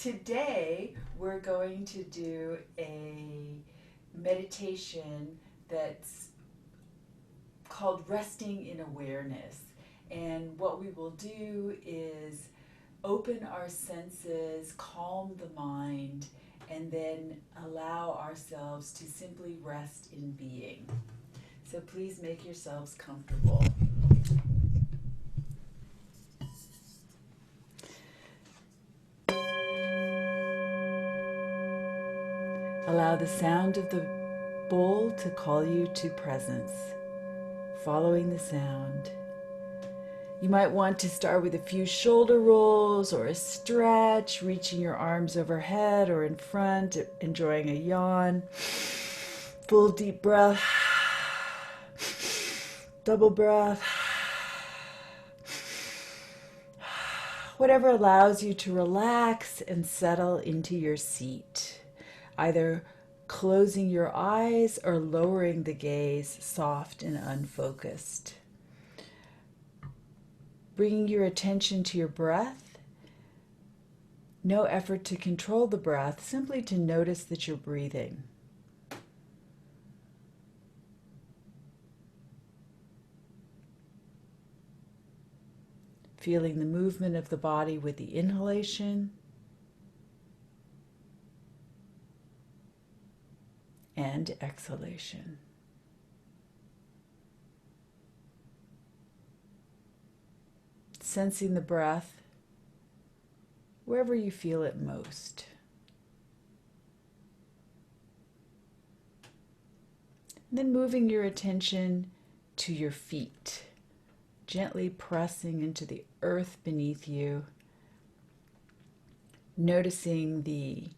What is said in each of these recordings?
Today we're going to do a meditation that's called Resting in Awareness. And what we will do is open our senses, calm the mind, and then allow ourselves to simply rest in being. So please make yourselves comfortable. Allow the sound of the bowl to call you to presence, following the sound. You might want to start with a few shoulder rolls or a stretch, reaching your arms overhead or in front, enjoying a yawn. Full deep breath, double breath. Whatever allows you to relax and settle into your seat, either closing your eyes or lowering the gaze, soft and unfocused. Bringing your attention to your breath. No effort to control the breath, simply to notice that you're breathing. Feeling the movement of the body with the inhalation and exhalation. Sensing the breath wherever you feel it most. And then moving your attention to your feet, gently pressing into the earth beneath you, noticing the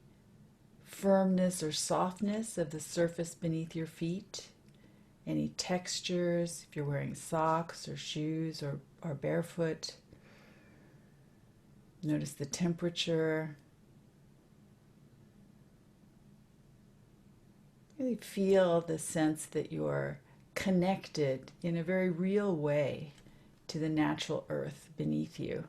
firmness or softness of the surface beneath your feet, any textures, if you're wearing socks or shoes or barefoot. Notice the temperature. Really feel the sense that you're connected in a very real way to the natural earth beneath you.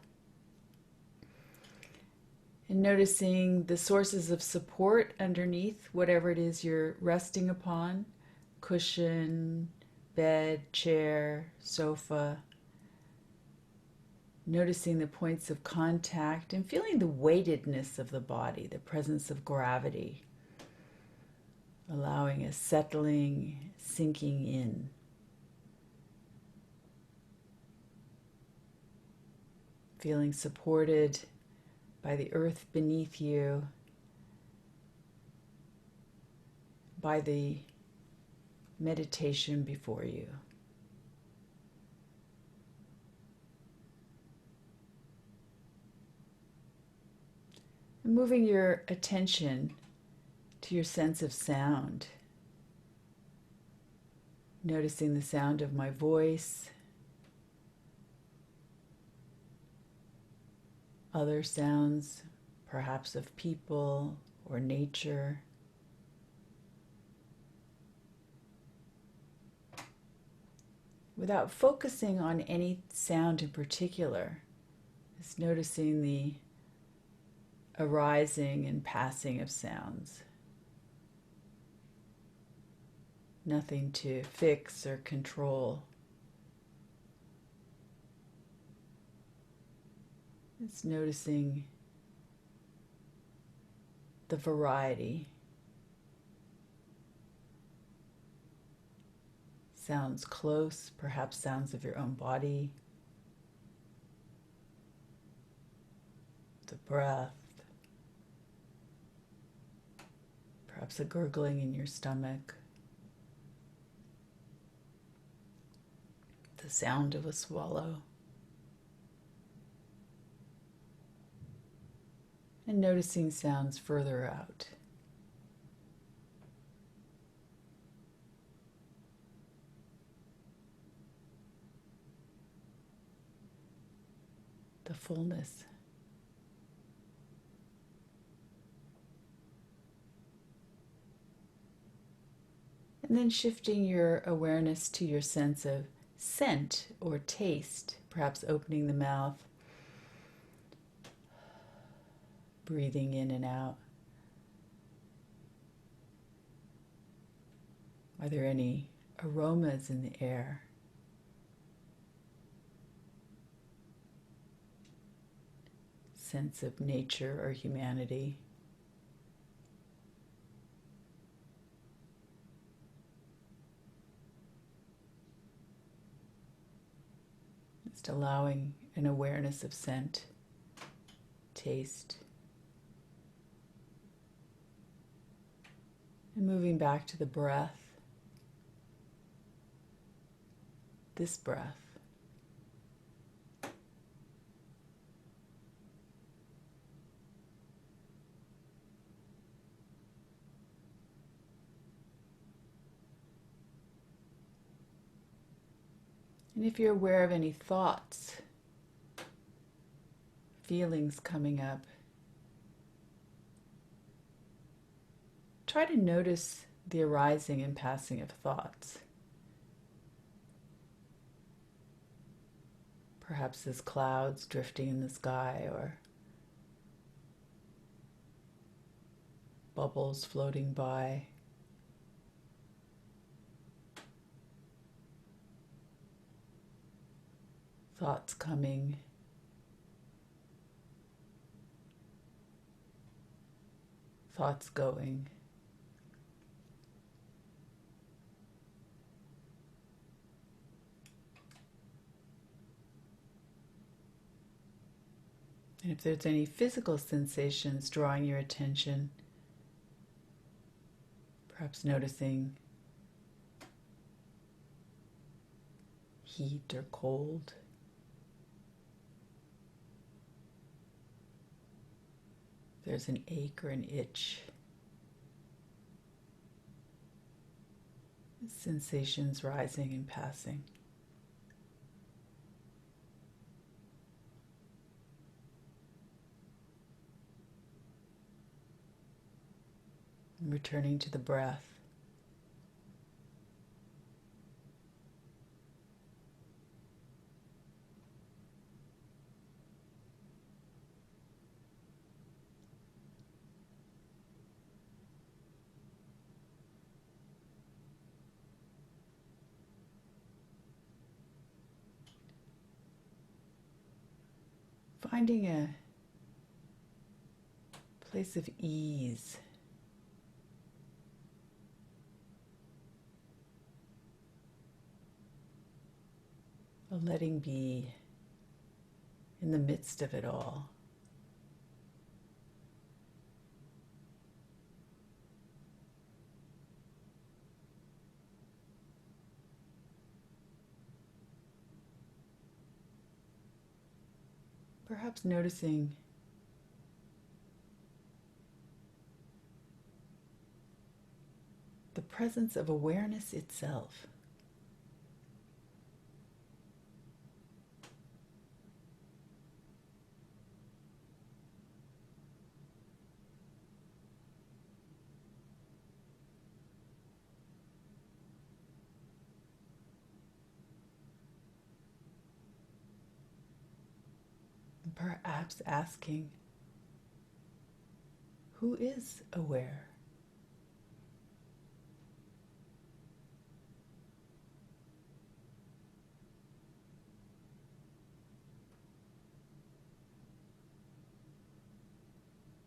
And noticing the sources of support underneath whatever it is you're resting upon, cushion, bed, chair, sofa. Noticing the points of contact and feeling the weightedness of the body, the presence of gravity, allowing a settling, sinking in. Feeling supported by the earth beneath you, by the meditation before you. And moving your attention to your sense of sound. Noticing the sound of my voice, other sounds, perhaps of people or nature. Without focusing on any sound in particular, just noticing the arising and passing of sounds. Nothing to fix or control. It's noticing the variety. Sounds close, perhaps sounds of your own body. The breath. Perhaps a gurgling in your stomach. The sound of a swallow. And noticing sounds further out. The fullness. And then shifting your awareness to your sense of scent or taste, perhaps opening the mouth, breathing in and out. Are there any aromas in the air? Sense of nature or humanity? Just allowing an awareness of scent, taste, and moving back to the breath. This breath. And if you're aware of any thoughts, feelings coming up, try to notice the arising and passing of thoughts. Perhaps as clouds drifting in the sky or bubbles floating by. Thoughts coming, thoughts going. And if there's any physical sensations drawing your attention, perhaps noticing heat or cold. There's an ache or an itch. Sensations rising and passing. And returning to the breath. Finding a place of ease. A letting be in the midst of it all. Perhaps noticing the presence of awareness itself. Perhaps asking, who is aware?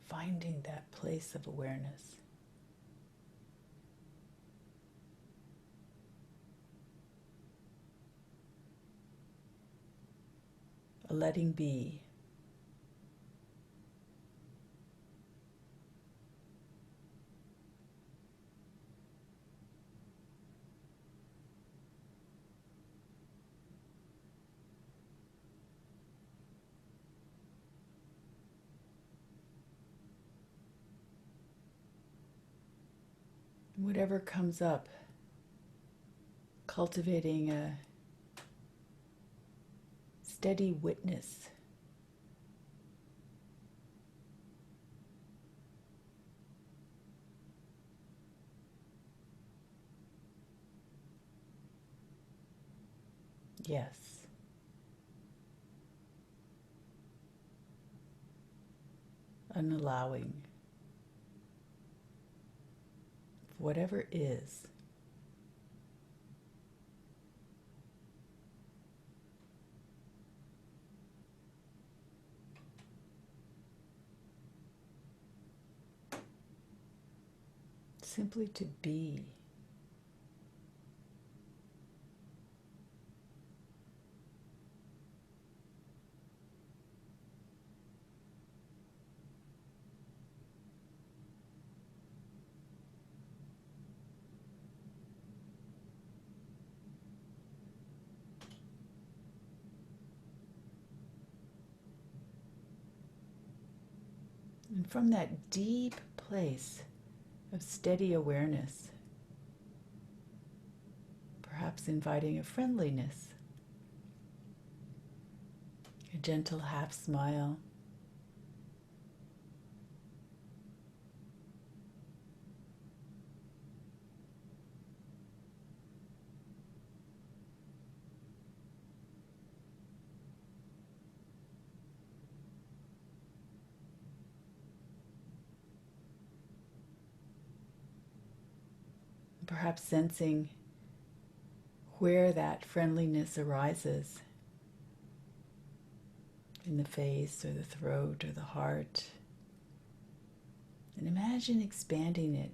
Finding that place of awareness. A letting be. Whatever comes up, cultivating a steady witness. Yes. an allowing of whatever is. Simply to be. And from that deep place of steady awareness, perhaps inviting a friendliness, a gentle half smile, perhaps sensing where that friendliness arises, in the face or the throat or the heart, and imagine expanding it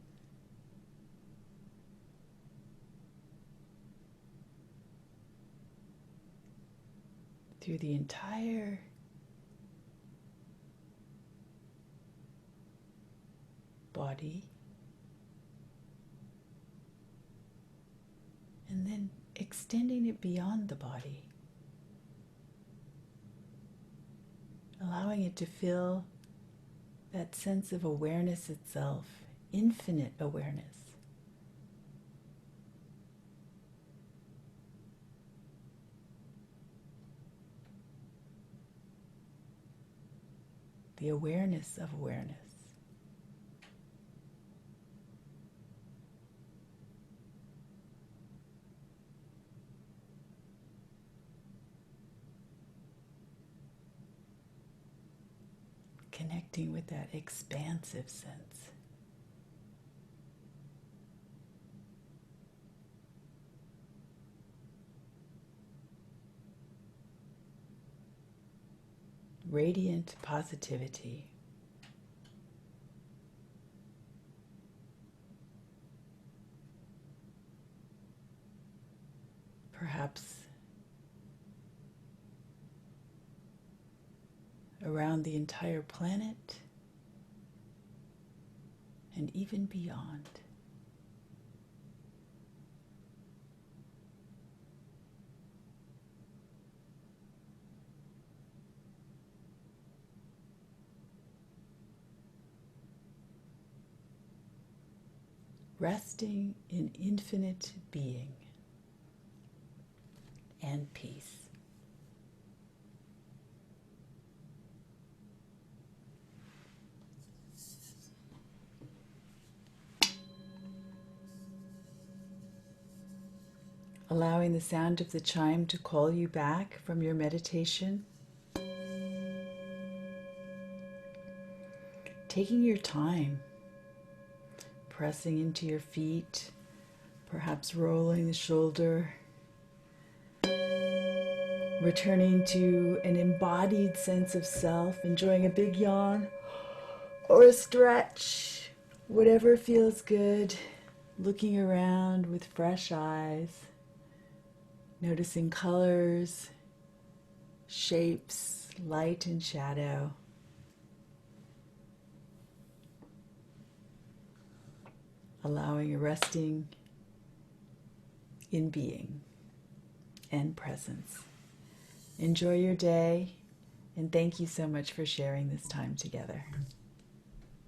through the entire body, and then extending it beyond the body, allowing it to feel that sense of awareness itself, infinite awareness. The awareness of awareness. Connecting with that expansive sense. Radiant positivity. Perhaps around the entire planet and even beyond. Resting in infinite being and peace. Allowing the sound of the chime to call you back from your meditation. Taking your time, pressing into your feet, perhaps rolling the shoulder, returning to an embodied sense of self, enjoying a big yawn or a stretch, whatever feels good, looking around with fresh eyes. Noticing colors, shapes, light and shadow. Allowing a resting in being and presence. Enjoy your day, and thank you so much for sharing this time together.